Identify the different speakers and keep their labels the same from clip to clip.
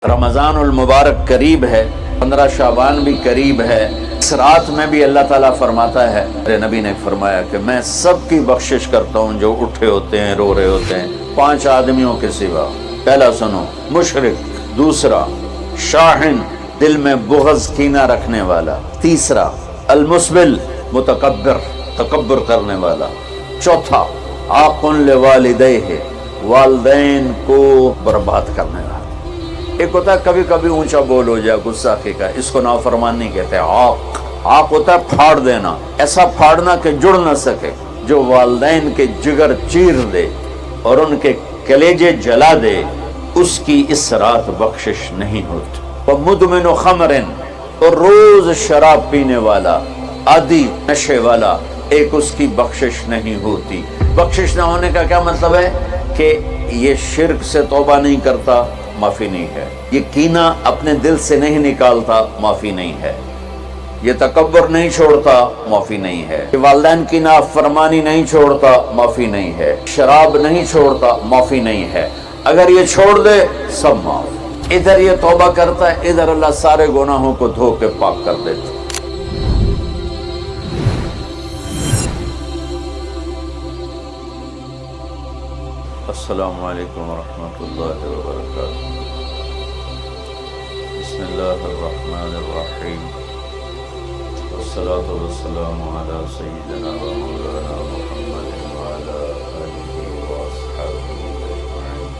Speaker 1: رمضان المبارک قریب ہے، 15 شعبان بھی قریب ہے۔ اس رات میں بھی اللہ تعالیٰ فرماتا ہے، میرے نبی نے فرمایا کہ میں سب کی بخشش کرتا ہوں جو اٹھے ہوتے ہیں، رو رہے ہوتے ہیں، 5 آدمیوں کے سوا۔ پہلا سنو، مشرک، دوسرا شاحن، دل میں بغض کینہ رکھنے والا، تیسرا المسبل، متکبر، تکبر کرنے والا، چوتھا عاق لوالدیہ، والدین کو برباد کرنے والا۔ ایک ہوتا ہے کبھی کبھی اونچا بول ہو جائے، گستاخی کا، اس کو نافرمانی کہتے ہیں۔ عاق ہوتا ہے پھاڑ دینا، ایسا پھاڑنا کہ جڑ نہ سکے، جو والدین کے جگر چیر دے اور ان کے کلیجے جلا دے، اس کی اس رات بخشش نہیں ہوتی۔ ومدمن خمر، اور روز شراب پینے والا، عادی نشے والا، ایک اس کی بخشش نہیں ہوتی۔ بخشش نہ ہونے کا کیا مطلب ہے؟ کہ یہ شرک سے توبہ نہیں کرتا، معافی نہیں ہے، یہ کینہ اپنے دل سے نہیں نکالتا، معافی نہیں ہے، یہ تکبر نہیں چھوڑتا، معافی نہیں ہے، یہ والدین کی نافرمانی نہیں چھوڑتا، معافی نہیں ہے، شراب نہیں چھوڑتا، معافی نہیں ہے۔ اگر یہ چھوڑ دے سب معاف۔ ادھر یہ توبہ کرتا ہے، ادھر اللہ سارے گناہوں کو دھو کے پاک کر دیتا ہے۔ السلام علیکم ورحمۃ اللہ وبرکاتہ۔ بسم اللہ الرحمن الرحیم، والصلاة والسلام علی سیدنا و مولانا محمد وعلی آلہ واصحابہ اجمعین،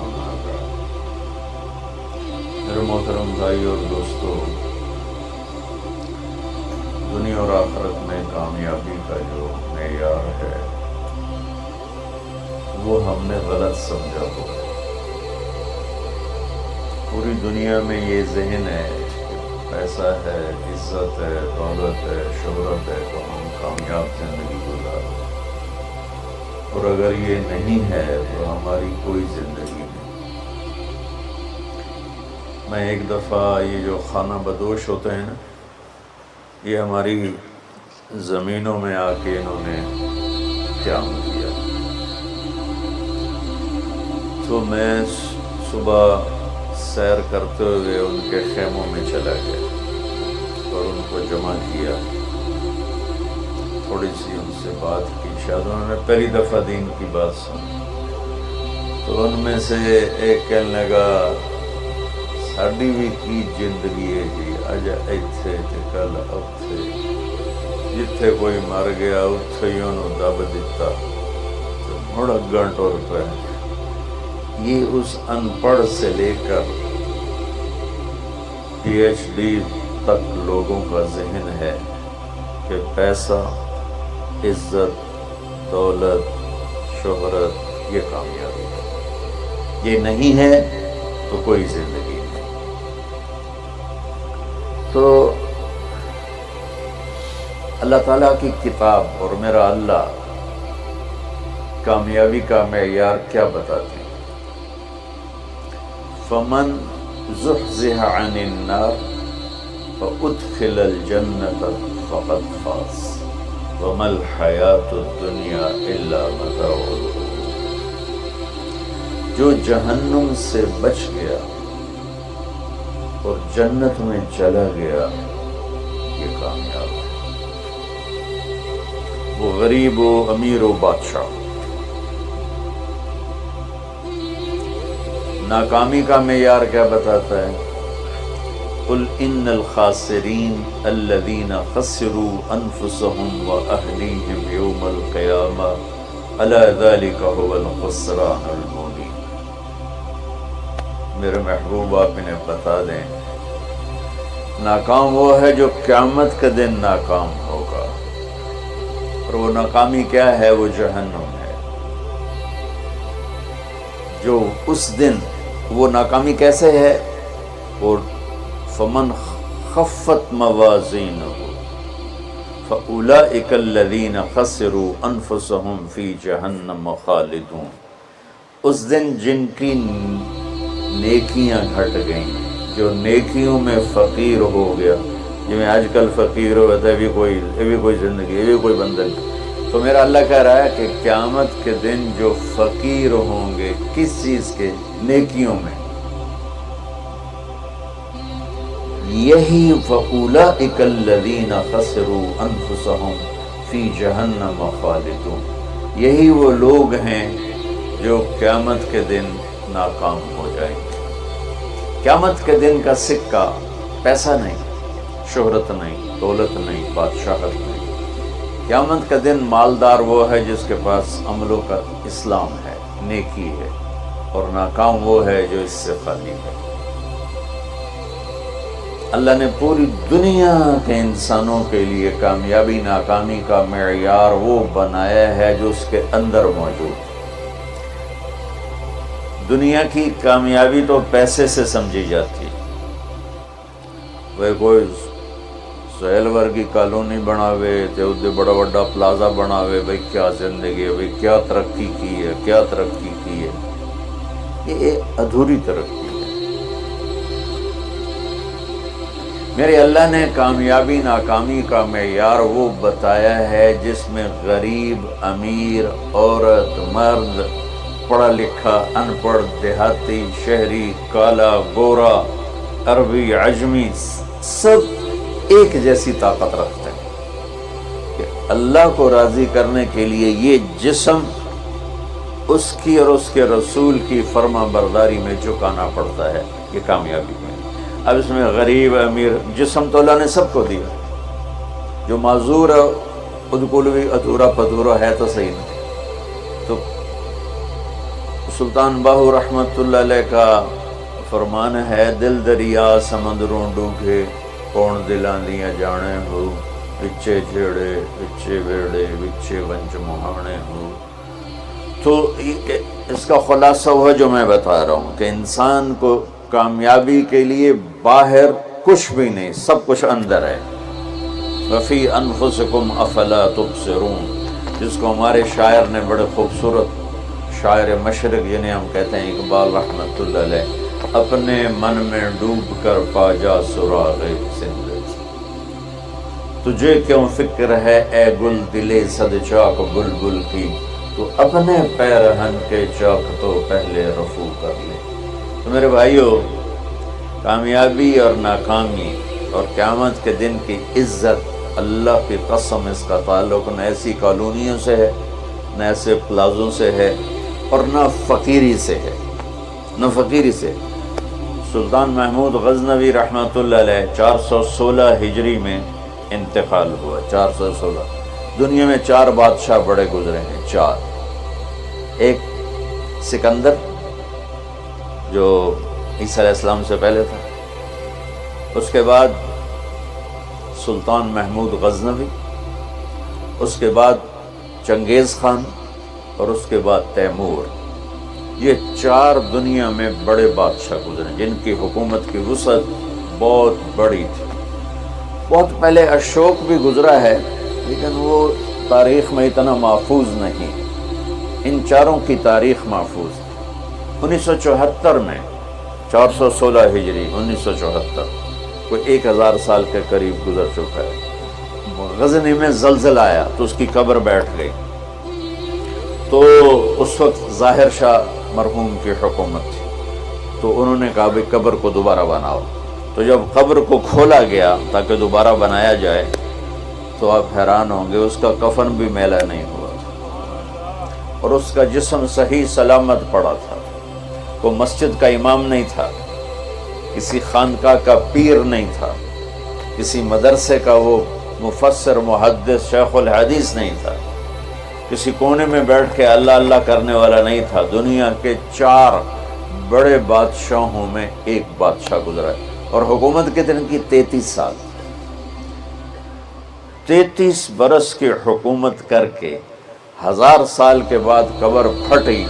Speaker 1: اما بعد۔ میرے محترم بھائی اور دوستو، دنیا اور آخرت میں کامیابی کا جو معیار ہے وہ ہم نے غلط سمجھا ہوا ہے۔ پوری دنیا میں یہ ذہن ہے کہ پیسہ ہے، عزت ہے، دولت ہے، شہرت ہے تو ہم کامیاب زندگی گزاریں، اور اگر یہ نہیں ہے تو ہماری کوئی زندگی نہیں۔ میں ایک دفعہ یہ جو خانہ بدوش ہوتے ہیں نا، یہ ہماری زمینوں میں آ کے انہوں نے قیام کیا، تو میں صبح سیر کرتے ہوئے ان کے خیموں میں چلا گیا اور ان کو جمع کیا، تھوڑی سی ان سے بات کی، شاید انہوں نے پہلی دفعہ دین کی بات سنی، تو ان میں سے ایک کہنے لگا، ساڈی بھی کی زندگی ہے جی، اج ایتھے تے کل اوتھے، جتھے کوئی مر گیا اتھے ہی انہوں دب دیتا تو مڑ اگاں ٹر پے۔ یہ اس ان پڑھ سے لے کر پی ایچ ڈی تک لوگوں کا ذہن ہے کہ پیسہ، عزت، دولت، شہرت یہ کامیابی ہے، یہ نہیں ہے تو کوئی زندگی نہیں۔ تو اللہ تعالیٰ کی کتاب اور میرا اللہ کامیابی کا معیار کیا بتاتے ہیں؟ فمن زحزح عن النار فادخل الجنة فقد فاز وما الحیاة الدنیا الا متاع الغرور۔ جو جہنم سے بچ گیا اور جنت میں چلا گیا یہ کامیاب ہے۔ وہ غریب و امیر و بادشاہ، ناکامی کا معیار کیا بتاتا ہے؟ قل ان الخاسرین الذین خسروا انفسهم واہلیہم یوم القیامہ الا ذلک هو الخسران المبین۔ میرے محبوب آپ انہیں بتا دیں، ناکام وہ ہے جو قیامت کے دن ناکام ہوگا، اور وہ ناکامی کیا ہے؟ وہ جہنم ہے۔ جو اس دن وہ ناکامی کیسے ہے؟ اور فمن خفت موازینہ فاولئک الذین خسروا انفسهم فی جہنم خالدون۔ اس دن جن کی نیکیاں گھٹ گئیں، جو نیکیوں میں فقیر ہو گیا، جو میں آج کل فقیر ہو گیا، یہ بھی کوئی زندگی، یہ بھی کوئی بندن۔ تو میرا اللہ کہہ رہا ہے کہ قیامت کے دن جو فقیر ہوں گے، کس چیز کے؟ نیکیوں میں، یہی فَأُولَئِكَ الَّذِينَ خَسِرُوا أَنفُسَهُمْ فِي جَهَنَّمَ خَالِدُونَ، یہی وہ لوگ ہیں جو قیامت کے دن ناکام ہو جائیں گے۔ قیامت کے دن کا سکہ پیسہ نہیں، شہرت نہیں، دولت نہیں، بادشاہت نہیں۔ قیامت کا دن مالدار وہ ہے جس کے پاس عملوں کا اسلام ہے، نیکی ہے، اور ناکام وہ ہے جو اس سے خالی ہے۔ اللہ نے پوری دنیا کے انسانوں کے لیے کامیابی ناکامی کا معیار وہ بنایا ہے جو اس کے اندر موجود ہے۔ دنیا کی کامیابی تو پیسے سے سمجھی جاتی، وہ کوئی سہیل ورگی کالونی بناوے تے ادھے بڑا بڑا پلازا بناوے، بھئی کیا زندگی ہے، بھئی کیا ترقی کی ہے، کیا ترقی کی ہے۔ یہ ادھوری ترقی ہے۔ میرے اللہ نے کامیابی ناکامی کا معیار وہ بتایا ہے جس میں غریب، امیر، عورت، مرد، پڑھا لکھا، ان پڑھ، دیہاتی، شہری، کالا، گورا، عربی، عجمی، سب ایک جیسی طاقت رکھتے ہیں کہ اللہ کو راضی کرنے کے لیے یہ جسم اس کی اور اس کے رسول کی فرما برداری میں جھکانا پڑتا ہے۔ یہ کامیابی ہے۔ اب اس میں غریب، امیر، جسم تو اللہ نے سب کو دیا، جو معذور ہے بالکل بھی ادھورا پدھورا ہے تو صحیح نہیں۔ تو سلطان باہو رحمت اللہ علیہ کا فرمان ہے، دل دریا سمندروں ڈوبے، کون دلاں دیاں جانے ہو، وچے جھیڑے وچے ویڑے وچے ونج مہانے ہو۔ تو اس کا خلاصہ ہوا جو میں بتا رہا ہوں کہ انسان کو کامیابی کے لیے باہر کچھ بھی نہیں، سب کچھ اندر ہے۔ وَفِي أَنفُسِكُمْ أَفَلَا تُبْصِرُونَ، جس کو ہمارے شاعر نے بڑے خوبصورت، شاعر مشرق جنہیں ہم کہتے ہیں اقبال رحمت اللہ علیہ، اپنے من میں ڈوب کر پا جا سراغ زندگی، تجھے کیوں فکر ہے اے گل دلے صد چاک بلبل کی، تو اپنے پیرہن کے چاک تو پہلے رفو کر لے۔ تو میرے بھائیو، کامیابی اور ناکامی اور قیامت کے دن کی عزت، اللہ کی قسم اس کا تعلق نہ ایسی کالونیوں سے ہے، نہ ایسے پلازوں سے ہے، اور نہ فقیری سے ہے، نہ فقیری سے۔ سلطان محمود غزنوی رحمۃ اللہ علیہ 416 ہجری میں انتقال ہوا۔ 416 دنیا میں 4 بادشاہ بڑے گزرے ہیں، 4۔ ایک سکندر جو عیسیٰ علیہ السلام سے پہلے تھا، اس کے بعد سلطان محمود غزنوی، اس کے بعد چنگیز خان، اور اس کے بعد تیمور۔ یہ 4 دنیا میں بڑے بادشاہ گزرے جن کی حکومت کی وسعت بہت بڑی تھی۔ بہت پہلے اشوک بھی گزرا ہے، لیکن وہ تاریخ میں اتنا محفوظ نہیں۔ ان 4 کی تاریخ محفوظ ہے۔ 1974 میں 416 ہجری 1974، کوئی 1000 سال کے قریب گزر چکا ہے، غزنی میں زلزلہ آیا تو اس کی قبر بیٹھ گئی۔ تو اس وقت ظاہر شاہ مرحوم کی حکومت تھی، تو انہوں نے کہا بھئی قبر کو دوبارہ بناؤ۔ تو جب قبر کو کھولا گیا تاکہ دوبارہ بنایا جائے تو آپ حیران ہوں گے، اس کا کفن بھی میلا نہیں ہوا تھا، اور اس کا جسم صحیح سلامت پڑا تھا۔ وہ مسجد کا امام نہیں تھا، کسی خانقاہ کا پیر نہیں تھا، کسی مدرسے کا وہ مفسر محدث شیخ الحدیث نہیں تھا، کسی کونے میں بیٹھ کے اللہ اللہ کرنے والا نہیں تھا۔ دنیا کے 4 بڑے بادشاہوں میں ایک بادشاہ گزرا ہے، اور حکومت کے دن کی 33 سال، 33 برس کی حکومت کر کے 1000 سال کے بعد قبر پھٹی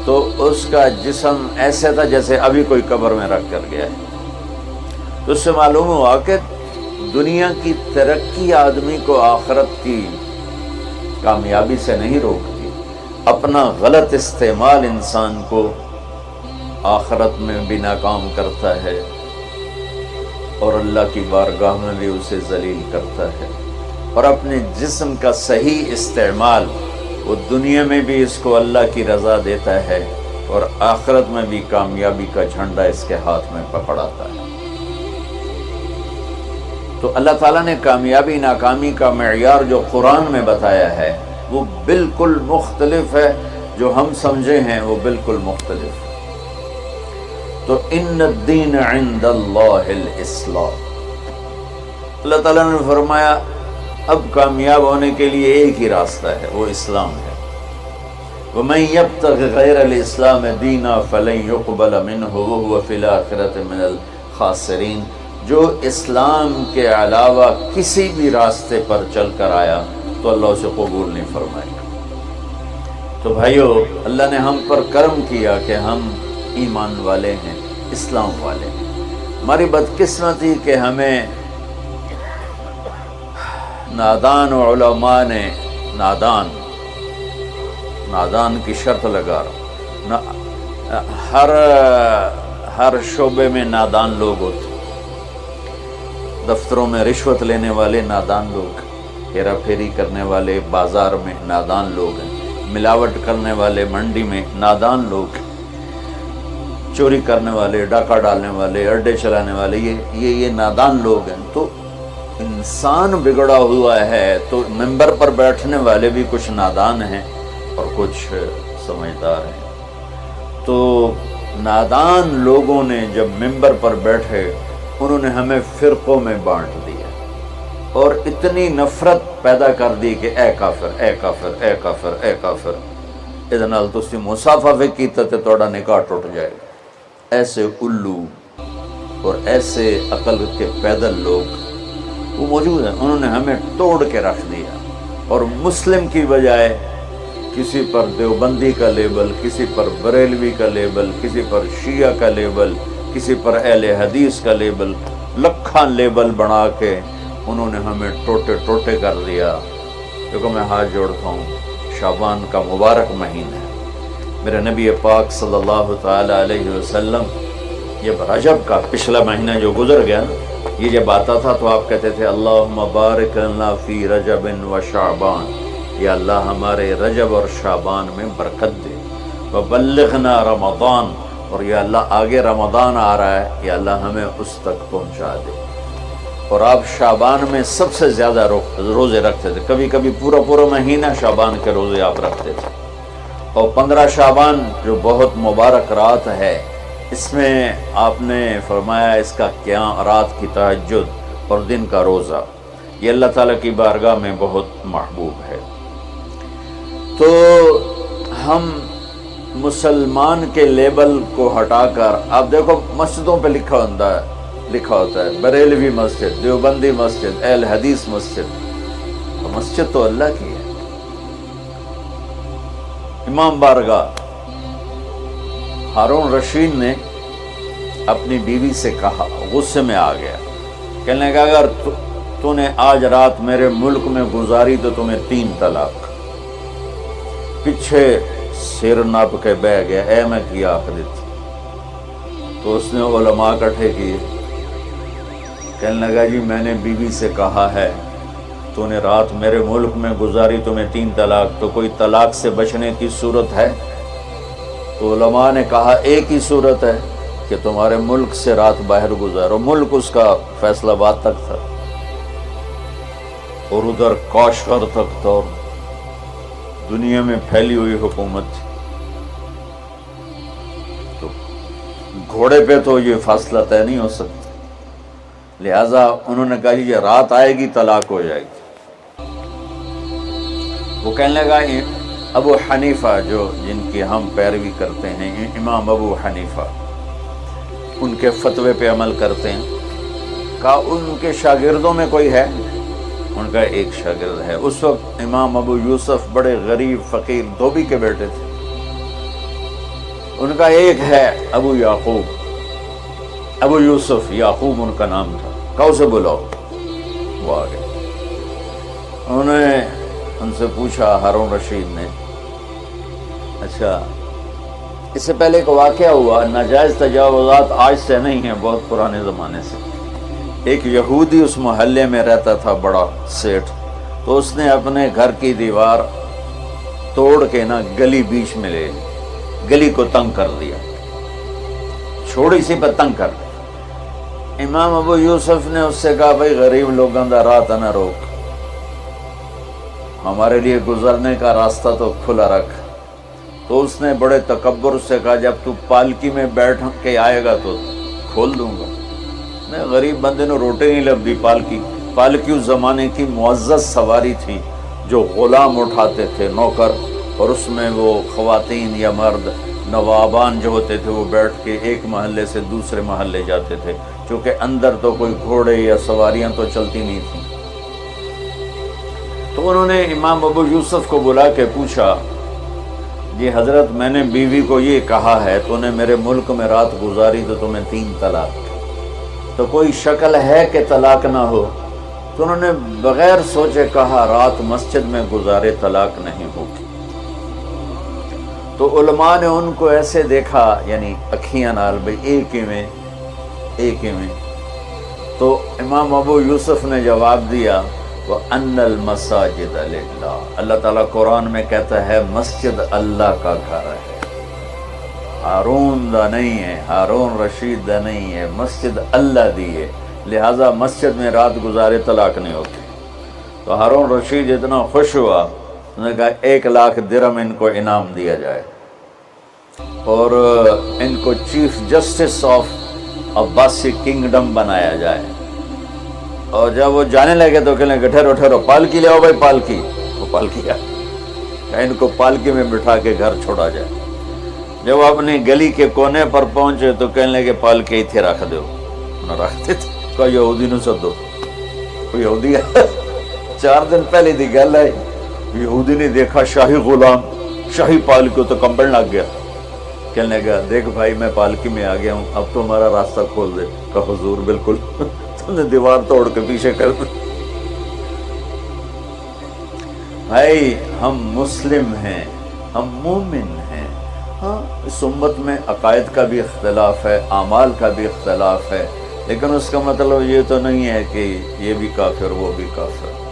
Speaker 1: تو اس کا جسم ایسے تھا جیسے ابھی کوئی قبر میں رکھ کر گیا ہے۔ تو اس سے معلوم ہوا کہ دنیا کی ترقی آدمی کو آخرت کی کامیابی سے نہیں روکتی، اپنا غلط استعمال انسان کو آخرت میں بھی ناکام کرتا ہے، اور اللہ کی بارگاہ میں بھی اسے ذلیل کرتا ہے۔ اور اپنے جسم کا صحیح استعمال وہ دنیا میں بھی اس کو اللہ کی رضا دیتا ہے، اور آخرت میں بھی کامیابی کا جھنڈا اس کے ہاتھ میں پکڑاتا ہے۔ تو اللہ تعالیٰ نے کامیابی ناکامی کا معیار جو قرآن میں بتایا ہے وہ بالکل مختلف ہے، جو ہم سمجھے ہیں وہ بالکل مختلف ہے۔ تو ان الدین عند اللہ الاسلام، اللہ تعالیٰ نے فرمایا اب کامیاب ہونے کے لیے ایک ہی راستہ ہے، وہ اسلام ہے۔ وَمَن يَبْتَغِ غَيْرَ الْإِسْلَامِ دِينًا فَلَن يُقْبَلَ مِنْهُ وَهُوَ فِي الْآخِرَةِ مِنَ الْخَاسِرِينَ، جو اسلام کے علاوہ کسی بھی راستے پر چل کر آیا تو اللہ اسے قبول نہیں فرمائے گا۔ تو بھائیو، اللہ نے ہم پر کرم کیا کہ ہم ایمان والے ہیں، اسلام والے ہیں۔ ہماری بدقسمتی کہ ہمیں نادان علماء نے نادان کی شرط لگا رہا، ہر شعبے میں نادان لوگ ہوتے، دفتروں میں رشوت لینے والے نادان لوگ، ہیرا پھیری کرنے والے بازار میں نادان لوگ ہیں، ملاوٹ کرنے والے منڈی میں نادان لوگ، چوری کرنے والے، ڈاکہ ڈالنے والے، اڈے چلانے والے، یہ نادان لوگ ہیں۔ تو انسان بگڑا ہوا ہے تو ممبر پر بیٹھنے والے بھی کچھ نادان ہیں اور کچھ سمجھدار ہیں۔ تو نادان لوگوں نے جب ممبر پر بیٹھے، انہوں نے ہمیں فرقوں میں بانٹ دیا اور اتنی نفرت پیدا کر دی کہ اے کافر، اے کافر، اے کافر، اے کافر، ادھر نال تسی مصافحہ کیتا تے تہاڈا نکاح ٹوٹ جائے گا۔ ایسے الو اور ایسے عقل کے پیدل لوگ وہ موجود ہیں، انہوں نے ہمیں توڑ کے رکھ دیا، اور مسلم کی بجائے کسی پر دیوبندی کا لیبل، کسی پر بریلوی کا لیبل، کسی پر شیعہ کا لیبل، کسی پر اہل حدیث کا لیبل، لکھاں لیبل بنا کے انہوں نے ہمیں ٹوٹے ٹوٹے کر دیا۔ دیکھو میں ہاتھ جوڑتا ہوں، شعبان کا مبارک مہینہ ہے، میرے نبی پاک صلی اللہ تعالی علیہ وسلم یہ رجب کا پچھلا مہینہ جو گزر گیا، یہ جب آتا تھا تو آپ کہتے تھے اللہم بارک لنا فی رجب و شعبان، یا اللہ ہمارے رجب اور شعبان میں برکت دے، وبلغنا رمضان، اور یا اللہ آگے رمضان آ رہا ہے، یا اللہ ہمیں اس تک پہنچا دے۔ اور آپ شعبان میں سب سے زیادہ روزے رکھتے تھے، کبھی کبھی پورا مہینہ شعبان کے روزے آپ رکھتے تھے۔ اور 15 شعبان جو بہت مبارک رات ہے، اس میں آپ نے فرمایا اس کا قیام، رات کی تہجد اور دن کا روزہ، یہ اللہ تعالیٰ کی بارگاہ میں بہت محبوب ہے۔ تو ہم مسلمان کے لیبل کو ہٹا کر، آپ دیکھو مسجدوں پہ لکھا ہوتا ہے بریلوی مسجد، دیوبندی مسجد، اہل حدیث مسجد، مسجد تو اللہ کی ہے۔ امام بارگاہ ہارون رشید نے اپنی بیوی سے کہا، غصے میں آ گیا، کہنے لگا اگر تو نے آج رات میرے ملک میں گزاری تو تمہیں 3 طلاق۔ پیچھے سر ناپ کے بہ گیا، اے میں کیا آخرت۔ تو اس نے علماء اکٹھے کیے، کہنے لگا جی میں نے بیوی سے کہا ہے تو نے رات میرے ملک میں گزاری تمہیں 3 طلاق، تو کوئی طلاق سے بچنے کی صورت ہے؟ تو علماء نے کہا ایک ہی صورت ہے کہ تمہارے ملک سے رات باہر گزارو۔ ملک اس کا فیصل آباد تک تھا اور ادھر کاشغر تک تھا، اور دنیا میں پھیلی ہوئی حکومت تھی، تو گھوڑے پہ تو یہ فاصلہ طے نہیں ہو سکتا، لہذا انہوں نے کہا یہ رات آئے گی طلاق ہو جائے گی۔ وہ کہنے لگا ابو حنیفہ جو جن کی ہم پیروی کرتے ہیں، امام ابو حنیفہ، ان کے فتوے پہ عمل کرتے ہیں، کہا ان کے شاگردوں میں کوئی ہے؟ ان کا ایک شاگرد ہے۔ اس وقت امام ابو یوسف بڑے غریب فقیر دھوبی کے بیٹے تھے، ان کا ایک ہے ابو یعقوب، ابو یوسف یعقوب ان کا نام تھا، کہا اسے بلاؤ۔ وہ آ گئے، انہوں نے ان سے پوچھا ہارون رشید نے، اچھا اس سے پہلے ایک واقعہ ہوا، ناجائز تجاوزات آج سے نہیں ہیں، بہت پرانے زمانے سے۔ ایک یہودی اس محلے میں رہتا تھا، بڑا سیٹھ، تو اس نے اپنے گھر کی دیوار توڑ کے گلی بیچ میں لے لی، گلی کو تنگ کر دیا، چھوڑی سی پر تنگ کر دیا۔ امام ابو یوسف نے اس سے کہا بھائی غریب لوگوں کا راہ نہ روک، ہمارے لیے گزرنے کا راستہ تو کھلا رکھ۔ تو اس نے بڑے تکبر سے کہا جب تو پالکی میں بیٹھ کے آئے گا تو کھول دوں گا۔ میں غریب بندے نے روٹی نہیں لبدی پالکی اس زمانے کی معزز سواری تھی جو غلام اٹھاتے تھے نوکر، اور اس میں وہ خواتین یا مرد نوابان جو ہوتے تھے وہ بیٹھ کے ایک محلے سے دوسرے محلے جاتے تھے، چونکہ اندر تو کوئی گھوڑے یا سواریاں تو چلتی نہیں تھیں۔ تو انہوں نے امام ابو یوسف کو بلا کے پوچھا جی حضرت میں نے بیوی کو یہ کہا ہے تو نے میرے ملک میں رات گزاری تو تمہیں 3 طلاق، تو کوئی شکل ہے کہ طلاق نہ ہو؟ تو انہوں نے بغیر سوچے کہا رات مسجد میں گزارے طلاق نہیں ہوگی۔ تو علماء نے ان کو ایسے دیکھا، یعنی اکھیاں نال بھئی ایک ہی میں تو امام ابو یوسف نے جواب دیا وَأَنَّ الْمَسَاجِدَ لِلَّهِ، اللہ تعالیٰ قرآن میں کہتا ہے مسجد اللہ کا گھر ہے، ہارون دا نہیں ہے، ہارون رشید دا نہیں ہے، مسجد اللہ دی ہے، لہٰذا مسجد میں رات گزارے طلاق نہیں ہوتی۔ تو ہارون رشید اتنا خوش ہوا، انہوں نے کہا 1 لاکھ درہم ان کو انعام دیا جائے اور ان کو chief justice of Abbasi kingdom بنایا جائے۔ اور جب وہ جانے لگے تو کہنے لگے ٹھہرو پالکی لے آؤ بھائی، پالکی، وہ پالکی ان کو پالکی میں بٹھا کے گھر چھوڑا جائے۔ جب وہ اپنی گلی کے کونے پر پہنچے تو کہنے لگے پالکی اتھے رکھ دو، نہ رکھتے تھے، کہا یہودی نو سدو، یہودی 4 دن پہلے دی گل ہے، یہودی نے دیکھا شاہی غلام شاہی پالکی تو کمبل لگ گیا، کہنے لگا دیکھ بھائی میں پالکی میں آ گیا ہوں، اب تو ہمارا راستہ کھول دے۔ کہا حضور بالکل، تم نے دیوار توڑ کے پیچھے کر دی۔ بھائی ہم مسلم ہیں، ہم مومن ہیں، ہاں اس امت میں عقائد کا بھی اختلاف ہے، اعمال کا بھی اختلاف ہے، لیکن اس کا مطلب یہ تو نہیں ہے کہ یہ بھی کافر وہ بھی کافر۔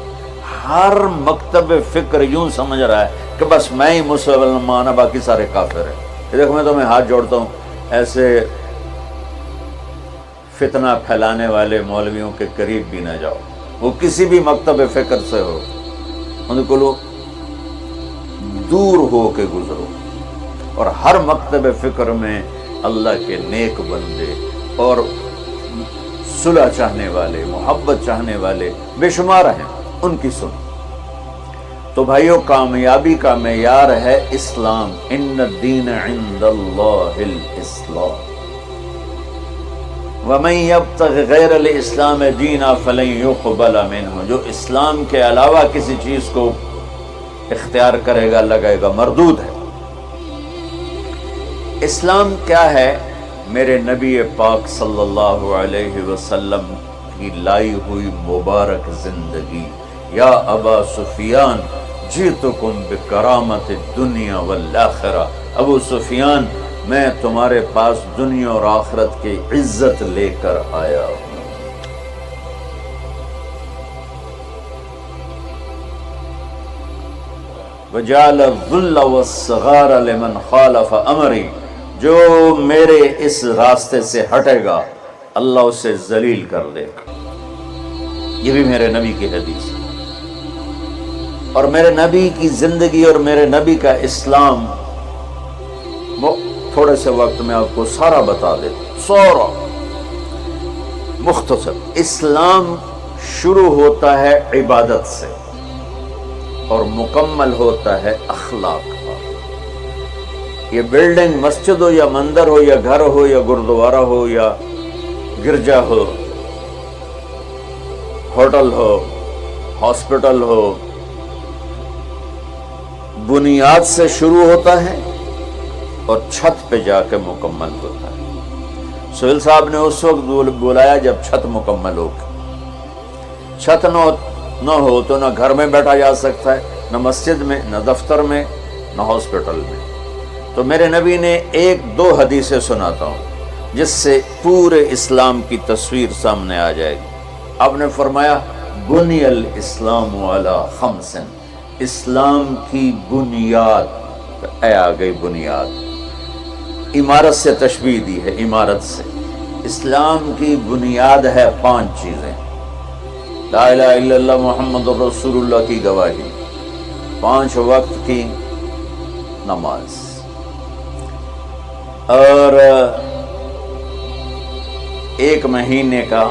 Speaker 1: ہر مکتب فکر یوں سمجھ رہا ہے کہ بس میں ہی مسلمان ہوں باقی سارے کافر ہیں۔ دیکھو میں تمہیں ہاتھ جوڑتا ہوں، ایسے فتنہ پھیلانے والے مولویوں کے قریب بھی نہ جاؤ، وہ کسی بھی مکتب فکر سے ہو، ان کو لو دور ہو کے گزرو۔ اور ہر مکتب فکر میں اللہ کے نیک بندے اور صلح چاہنے والے، محبت چاہنے والے بے شمار ہیں، ان کی سن۔ تو بھائیو کامیابی کا معیار ہے اسلام، ان الدین عند اللہ الاسلام، وَمَن يَبْتَغِ غَيْرَ الْإِسْلَامِ دِينًا فَلَن يُقْبَلَ مِنْهُ، جو اسلام کے علاوہ کسی چیز کو اختیار کرے گا لگائے گا مردود ہے۔ اسلام کیا ہے؟ میرے نبی پاک صلی اللہ علیہ وسلم کی لائی ہوئی مبارک زندگی۔ یا ابا سفیان جئتکم بکرامت الدنیا والآخرہ، ابو سفیان میں تمہارے پاس دنیا اور آخرت کی عزت لے کر آیا ہوں۔ وجعل الذل والصغار لمن خالف امری، جو میرے اس راستے سے ہٹے گا اللہ اسے ذلیل کر دے گا۔ یہ بھی میرے نبی کی حدیث ہے، اور میرے نبی کی زندگی اور میرے نبی کا اسلام وہ تھوڑے سے وقت میں آپ کو سارا بتا دیتا ہوں، سارا مختصر۔ اسلام شروع ہوتا ہے عبادت سے اور مکمل ہوتا ہے اخلاق کا۔ یہ بلڈنگ مسجد ہو یا مندر ہو یا گھر ہو یا گردوارہ ہو یا گرجا ہو، ہوٹل ہو، ہاسپٹل ہو، بنیاد سے شروع ہوتا ہے اور چھت پہ جا کے مکمل ہوتا ہے۔ سہیل صاحب نے اس وقت بلایا جب چھت مکمل ہوگی۔ چھت نہ ہو تو نہ گھر میں بیٹھا جا سکتا ہے، نہ مسجد میں، نہ دفتر میں، نہ ہاسپٹل میں۔ تو میرے نبی نے 1-2 حدیثیں سناتا ہوں جس سے پورے اسلام کی تصویر سامنے آ جائے گی۔ آپ نے فرمایا بنی الاسلام علی 5، اسلام کی بنیاد، آ گئی بنیاد، عمارت سے تشبیہ دی ہے، عمارت سے اسلام کی بنیاد ہے 5 چیزیں. لا الہ الا اللہ محمد رسول اللہ کی گواہی، 5 وقت کی نماز، اور 1 مہینے کا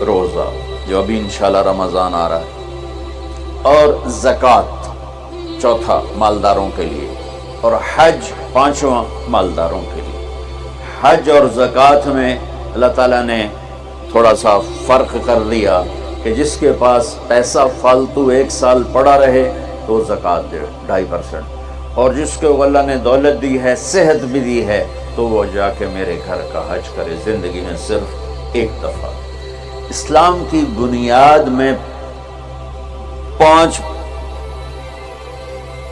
Speaker 1: روزہ جو ابھی انشاءاللہ رمضان آ رہا ہے، اور زکوٰۃ 4 مالداروں کے لیے، اور حج 5واں مالداروں کے لیے. حج اور زکوٰۃ میں اللہ تعالیٰ نے تھوڑا سا فرق کر دیا کہ جس کے پاس پیسہ فالتو 1 سال پڑا رہے تو زکوٰۃ دے 2.5%، اور جس کو اللہ نے دولت دی ہے، صحت بھی دی ہے، تو وہ جا کے میرے گھر کا حج کرے زندگی میں صرف 1 دفعہ. اسلام کی بنیاد میں 5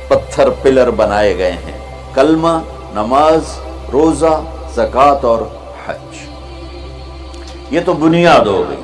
Speaker 1: پتھر پلر بنائے گئے ہیں: کلمہ، نماز، روزہ، زکوٰۃ اور حج. یہ تو بنیاد ہو گئی.